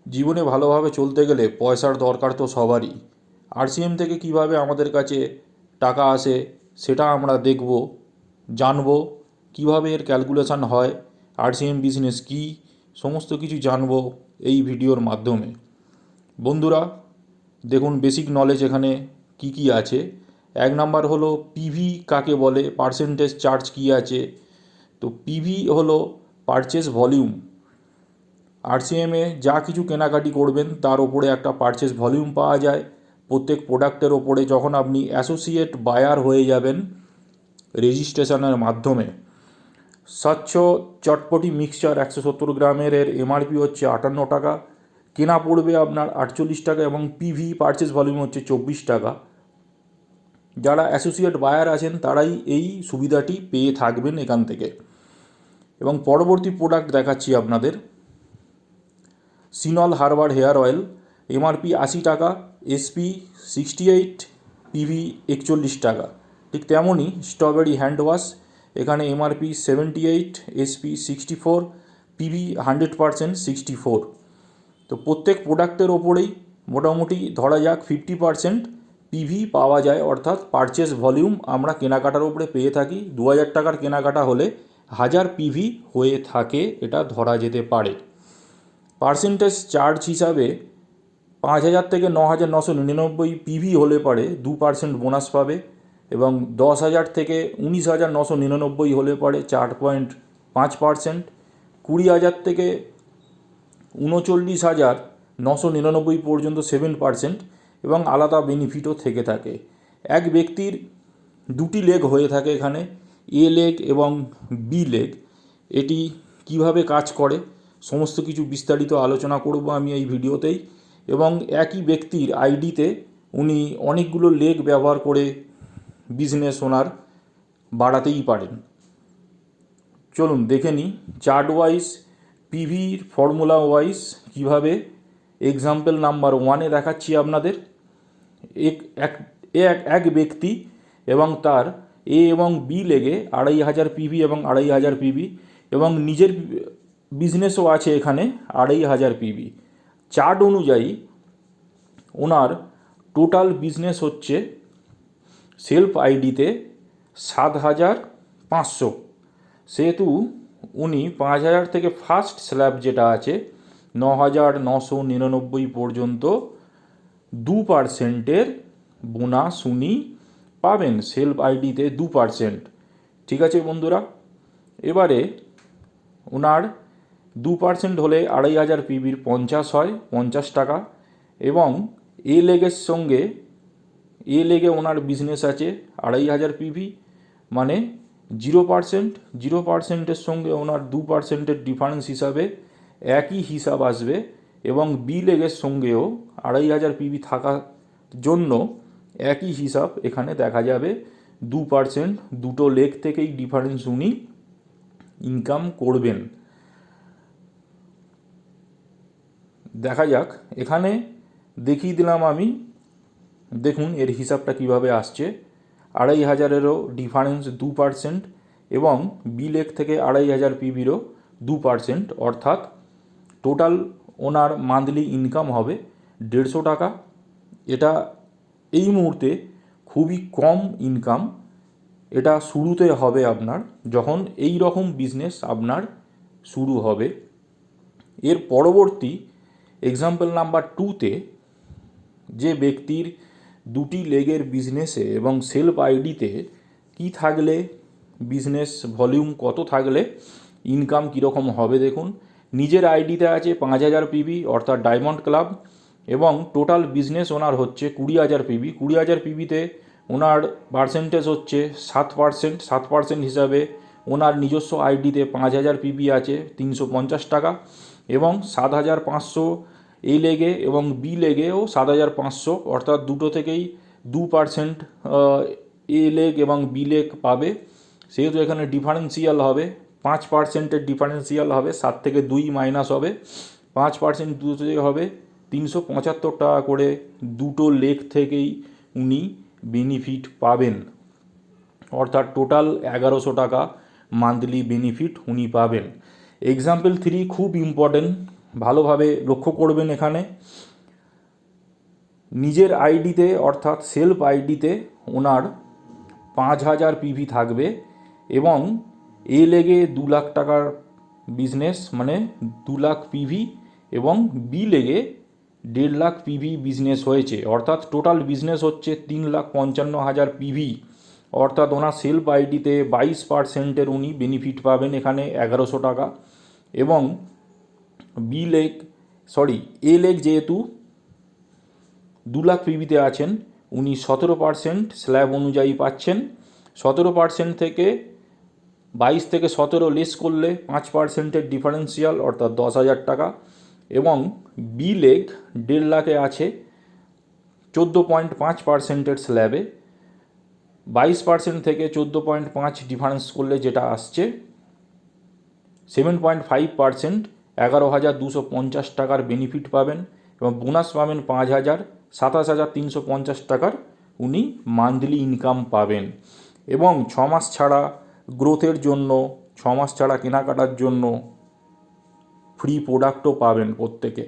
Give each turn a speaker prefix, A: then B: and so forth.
A: জীবনে ভালোভাবে চলতে গেলে পয়সার দরকার তো সবারই। আরসিএম থেকে কিভাবে আমাদের কাছে টাকা আসে সেটা আমরা দেখব, জানবো কিভাবে এর ক্যালকুলেশন হয়, আরসিএম বিজনেস কী, সমস্ত কিছু জানবো এই ভিডিওর মাধ্যমে। বন্ধুরা দেখুন, বেসিক নলেজ এখানে কি কি আছে। এক নাম্বার হলো পিভি কাকে বলে, পার্সেন্টেজ চার্জ কি আছে। তো পিভি হলো পারচেস ভলিউম। আরসিএমে যা কিছু কেনাকাটি করবেন তার ওপরে একটা পারচেস ভলিউম পাওয়া যায়। প্রত্যেক প্রোডাক্টের ওপরে যখন আপনি অ্যাসোসিয়েট বায়ার হয়ে যাবেন রেজিস্ট্রেশনের মাধ্যমে। স্বচ্ছ চটপটি মিক্সচার 170 গ্রামের এর এমআরপি হচ্ছে 58 টাকা, কেনা পড়বে আপনার 48 টাকা এবং পিভি পারচেস ভলিউম হচ্ছে 24 টাকা। যারা অ্যাসোসিয়েট বায়ার আছেন তারাই এই সুবিধাটি পেয়ে থাকবেন এখান থেকে। এবং পরবর্তী প্রোডাক্ট দেখাচ্ছি আপনাদের, সিনল হার্বাল হেয়ার অয়েল, এমআরপি 80 টাকা, এসপি 68, পিভি 41 টাকা। ঠিক তেমনই স্ট্রবেরি হ্যান্ড ওয়াশ, এখানে এমআরপি 78, এসপি 64, পিভি 100% 64। তো প্রত্যেক প্রোডাক্টের ওপরেই মোটামুটি ধরা যাক 50% পিভি পাওয়া যায়, অর্থাৎ পারচেস ভলিউম আমরা কেনাকাটার উপরে পেয়ে থাকি। 2000 টাকার কেনাকাটা হলে 1000 পিভি হয়ে থাকে, এটা ধরা যেতে পারে। পার্সেন্টেজ চার্জ হিসাবে 5000 থেকে 9999 পিভি হলে পরে 2% বোনাস পাবে, এবং 10,000 থেকে 19,999 হলে পরে 4.5%, 20,000 থেকে 39,999 পর্যন্ত 7%, এবং আলাদা বেনিফিটও থেকে থাকে। এক ব্যক্তির দুটি লেগ হয়ে থাকে এখানে, এ লেগ এবং বি লেগ। এটি কিভাবে কাজ করে সমস্ত কিছু বিস্তারিত আলোচনা করব আমি এই ভিডিওতেই। এবং একই ব্যক্তির আইডিতে উনি অনেকগুলো লেগ ব্যবহার করে বিজনেস ওনার বাড়াতেই পারেন। চলুন দেখে নিই চার্ট ওয়াইজ পিভির ফর্মুলা ওয়াইজ কীভাবে। এক্সাম্পল নাম্বার 1-এ দেখাচ্ছি আপনাদের। এক ব্যক্তি এবং তার এ এবং বি লেগে 2500 পিভি এবং 2500 পিভি, এবং নিজের বিজনেসও আছে এখানে 2500 পিভি। চার্ট অনুযায়ী ওনার টোটাল বিজনেস হচ্ছে সেলফ আইডিতে 7,500। সেহেতু উনি 5,000 থেকে ফার্স্ট স্ল্যাব যেটা আছে 9,999 পর্যন্ত 2%-এর বোনাস উনি পাবেন সেলফ আইডিতে 2%। ঠিক আছে বন্ধুরা, এবারে ওনার 2% হলে 2500 পিবির 50 হয়, 50 টাকা। এবং এ লেগের সঙ্গে এ লেগে ওনার বিজনেস আছে 2500 পিভি, মানে 0%। 0%-এর সঙ্গে ওনার 2%-এর ডিফারেন্স হিসাবে একই হিসাব আসবে, এবং বি লেগের সঙ্গেও 2500 পিভি থাকার জন্য একই হিসাব এখানে দেখা যাবে 2%। দুটো লেগ থেকেই ডিফারেন্স উনি ইনকাম করবেন। দেখা যাক, এখানে দেখিয়ে দিলাম আমি। দেখুন এর হিসাবটা কিভাবে আসছে। 2500-এরও ডিফারেন্স 2%, এবং বি লেগ থেকে 2500 পিভিরও 2%, অর্থাৎ টোটাল ওনার মান্থলি ইনকাম হবে 150 টাকা। এটা এই মুহূর্তে খুবই কম ইনকাম। এটা শুরুতে হবে আপনার, যখন এই রকম বিজনেস আপনার শুরু হবে। এর পরবর্তী এক্সাম্পল নাম্বার 2-তে যে ব্যক্তির দুটি লেগের বিজনেসে এবং সেলফ আইডিতে কি থাকলে বিজনেস ভলিউম কত থাকলে ইনকাম কীরকম হবে দেখুন। নিজের আইডিতে আছে 5,000 পিভি অর্থাৎ ডায়মন্ড ক্লাব, এবং টোটাল বিজনেস ওনার হচ্ছে 20,000 পিভি। 20,000 পিভিতে ওনার পার্সেন্টেজ হচ্ছে 7%। 7% হিসাবে ওনার নিজস্ব আইডিতে 5,000 পিভি আছে 350 টাকা, এবং 7,500 এ লেগে এবং বি লেগেও 7,500, অর্থাৎ দুটো থেকেই 2% এ লেগ এবং বি লেগ পাবে। সেহেতু এখানে ডিফারেন্সিয়াল হবে 5%-এর ডিফারেন্সিয়াল হবে, 7 থেকে 2 মাইনাস হবে 5%, দুটো হবে 375 টাকা করে। দুটো লেগ থেকেই উনি বেনিফিট পাবেন, অর্থাৎ টোটাল 1100 টাকা মান্থলি বেনিফিট উনি পাবেন। এক্সাম্পল 3 খুব ইম্পর্টেন্ট, ভালোভাবে লক্ষ্য করবেন। এখানে নিজের আইডিতে অর্থাৎ সেলফ আইডিতে ওনার 5,000 পিভি থাকবে এবং এ লেগে 2 লাখ টাকার বিজনেস মানে 2 লাখ পিভি এবং বি লেগে 1.5 লাখ পিভি বিজনেস হয়েছে, অর্থাৎ টোটাল বিজনেস হচ্ছে 3,55,000 পিভি। অর্থাৎ ওনার সেলফ আইডিতে 22%-এর উনি বেনিফিট পাবেন এখানে 1,100 টাকা। এবং এ লেগ যেহেতু 2 লাখ পিভিতে আছেন, উনি 17% স্ল্যাব অনুযায়ী পাচ্ছেন। 17% থেকে 22 থেকে 17 লেস করলে 5%-এর ডিফারেন্সিয়াল অর্থাৎ 10,000 টাকা। এবং বি লেগ 1.5 লাখে আছে 14.5%-এর স্ল্যাবে, 22% থেকে 14.5 ডিফারেন্স করলে যেটা আসছে 7.5%, 11,250 টাকার বেনিফিট পাবেন এবং বোনাস পাবেন 5,000, 27,350 টাকার উনি মান্থলি ইনকাম পাবেন। এবং 6 মাস ছাড়া গ্রোথের জন্য, 6 মাস ছাড়া কেনাকাটার জন্য ফ্রি প্রোডাক্টও পাবেন প্রত্যেকে।